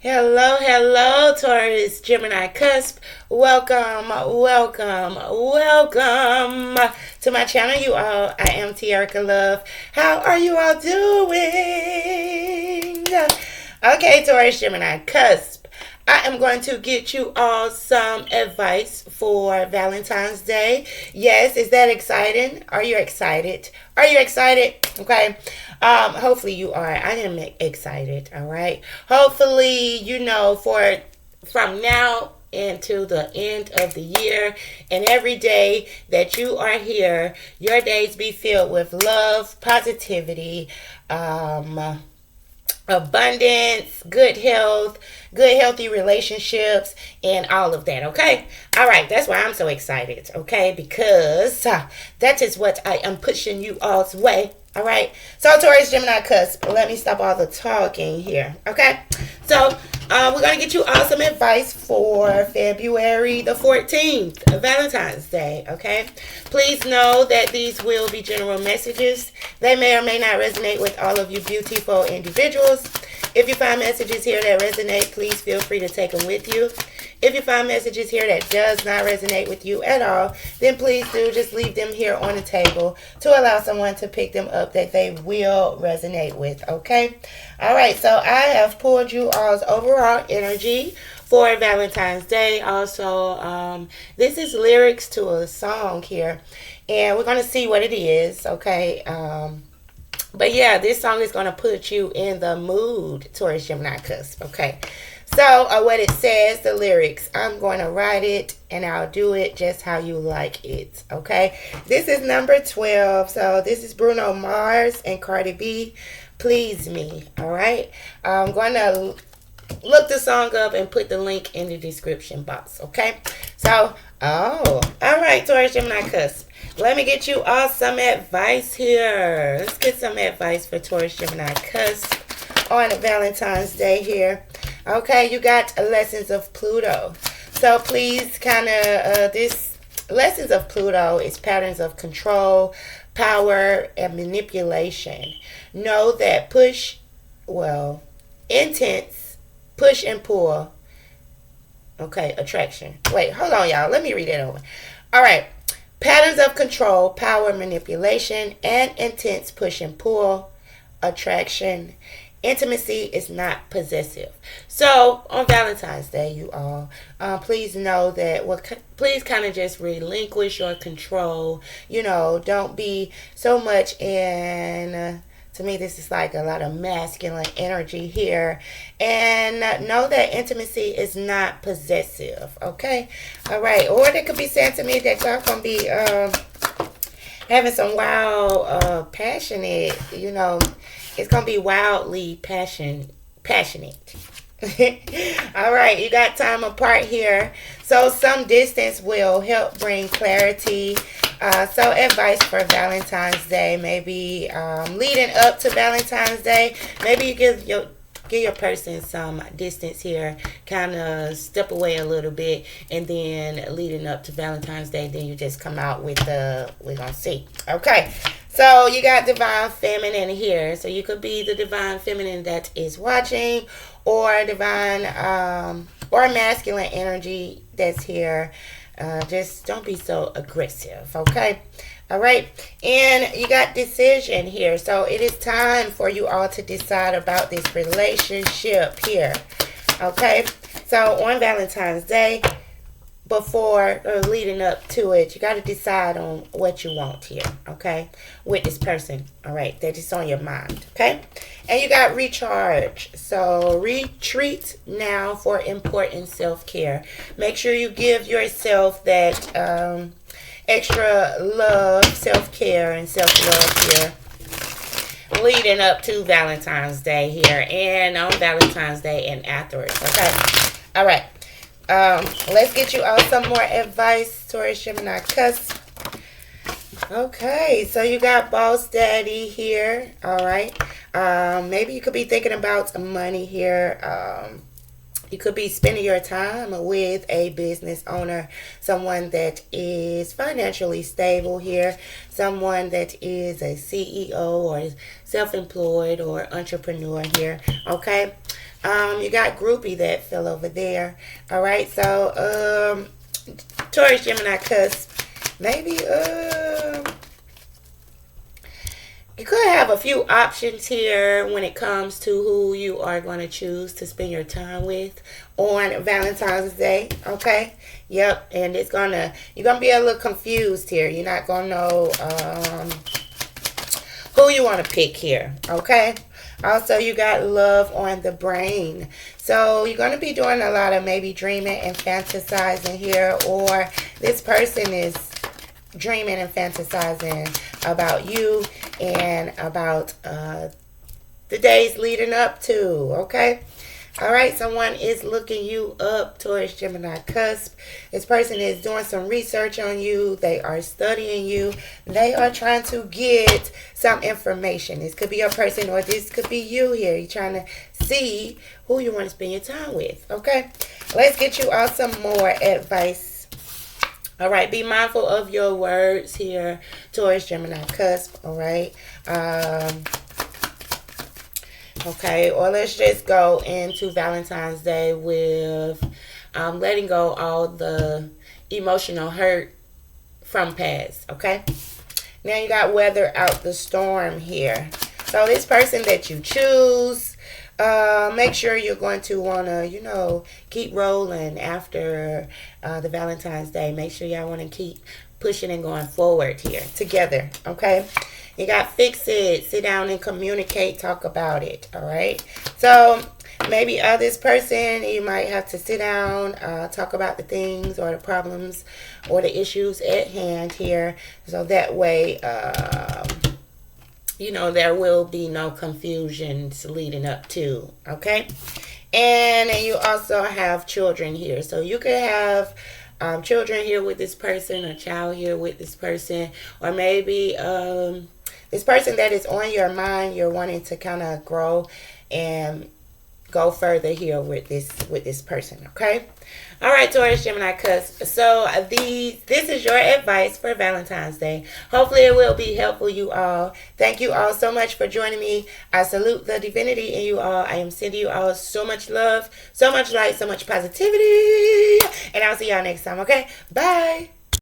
Hello, hello, Taurus, Gemini, Cusp. Welcome, welcome, welcome to my channel, you all. I am TErickaLove. How are you all doing? Okay, Taurus, Gemini, Cusp. I am going to get you all some advice for Valentine's Day. Yes, is that exciting? Are you excited? Are you excited? Okay. Hopefully you are. I am excited. All right. Hopefully, from now into the end of the year and every day that you are here, your days be filled with love, positivity, abundance, good health, good healthy relationships, and all of that. Okay. All right. That's why I'm so excited. Okay. Because that is what I am pushing you all's way. All right. So Taurus, Gemini, Cusp. Let me stop all the talking here. Okay. So we're going to get you all some advice for February the 14th, Valentine's Day. Okay. Please know that these will be general messages. They may or may not resonate with all of you beautiful individuals. If you find messages here that resonate, please feel free to take them with you. If you find messages here that does not resonate with you at all, then please do just leave them here on the table to allow someone to pick them up that they will resonate with, okay? All right, so I have pulled you all's overall energy for Valentine's Day. Also, this is lyrics to a song here, and we're going to see what it is, okay? But yeah, this song is going to put you in the mood, Taurus, Gemini, Cusp, okay? So, what it says, the lyrics, I'm going to write it and I'll do it just how you like it, okay? This is number 12. So, this is Bruno Mars and Cardi B, Please Me, all right? I'm going to look the song up and put the link in the description box, okay? So, all right, Taurus, Gemini, Cusp. Let me get you all some advice here. Let's get some advice for Taurus, Gemini, Cusp on Valentine's Day here. Okay, you got lessons of Pluto. So please this lessons of Pluto is patterns of control, power, and manipulation. Know that intense, push and pull. Okay, attraction. Wait, hold on, y'all. Let me read it over. All right. Patterns of control, power, manipulation, and intense push and pull, attraction. Intimacy is not possessive. So on Valentine's Day, you all, please know that, please kind of just relinquish your control. Don't be so much in, to me, this is like a lot of masculine energy here. And know that intimacy is not possessive, okay? All right. Or they could be saying to me that y'all going to be having some wild, passionate, it's going to be wildly passionate. All right, you got time apart here. So some distance will help bring clarity. So advice for Valentine's Day, maybe leading up to Valentine's Day, maybe you give your person some distance here, kind of step away a little bit, and then leading up to Valentine's Day, then you just come out with we're gonna see. Okay, so you got Divine Feminine here. So you could be the Divine Feminine that is watching, or Divine or masculine energy that's here. Just don't be so aggressive, okay? All right, and you got decision here. So it is time for you all to decide about this relationship here, okay? So on Valentine's Day, before or leading up to it, you got to decide on what you want here, okay, with this person, all right, that is on your mind, okay? And you got recharge. So retreat now for important self-care. Make sure you give yourself that extra love, self-care, and self-love here, leading up to Valentine's Day here, and on Valentine's Day and afterwards, okay? All right. Let's get you all some more advice, Taurus, Gemini, Cusp. Okay, so you got Boss Daddy here. All right. Maybe you could be thinking about money here. You could be spending your time with a business owner, someone that is financially stable here, someone that is a CEO or self-employed or entrepreneur here, okay? You got groupie that fell over there. All right, so Taurus, Gemini, Cusp. Maybe you could have a few options here when it comes to who you are going to choose to spend your time with on Valentine's Day. Okay. Yep. And you're gonna be a little confused here. You're not gonna know who you want to pick here. Okay. Also, you got love on the brain. So you're going to be doing a lot of maybe dreaming and fantasizing here, or this person is dreaming and fantasizing about you and about the days leading up to. Okay. All right, someone is looking you up, Taurus, Gemini, Cusp. This person is doing some research on you. They are studying you. They are trying to get some information. This could be a person, or this could be you here. You're trying to see who you want to spend your time with, okay? Let's get you all some more advice. All right, be mindful of your words here, Taurus, Gemini, Cusp, all right? Okay, or let's just go into Valentine's Day with letting go all the emotional hurt from past, okay? Now you got weather out the storm here. So this person that you choose, make sure you're going to want to, keep rolling after the Valentine's Day. Make sure y'all want to keep pushing and going forward here together, okay? You got fix it, sit down and communicate, talk about it, all right? So maybe this person, you might have to sit down, talk about the things or the problems or the issues at hand here. So that way, there will be no confusions leading up to, okay? And then you also have children here. So you could have children here with this person, a child here with this person, or maybe this person that is on your mind, you're wanting to kind of grow and go further here with this person, okay? All right, Taurus, Gemini, Cusp. So this is your advice for Valentine's Day. Hopefully it will be helpful, you all. Thank you all so much for joining me. I salute the divinity in you all. I am sending you all so much love, so much light, so much positivity. And I'll see y'all next time, okay? Bye.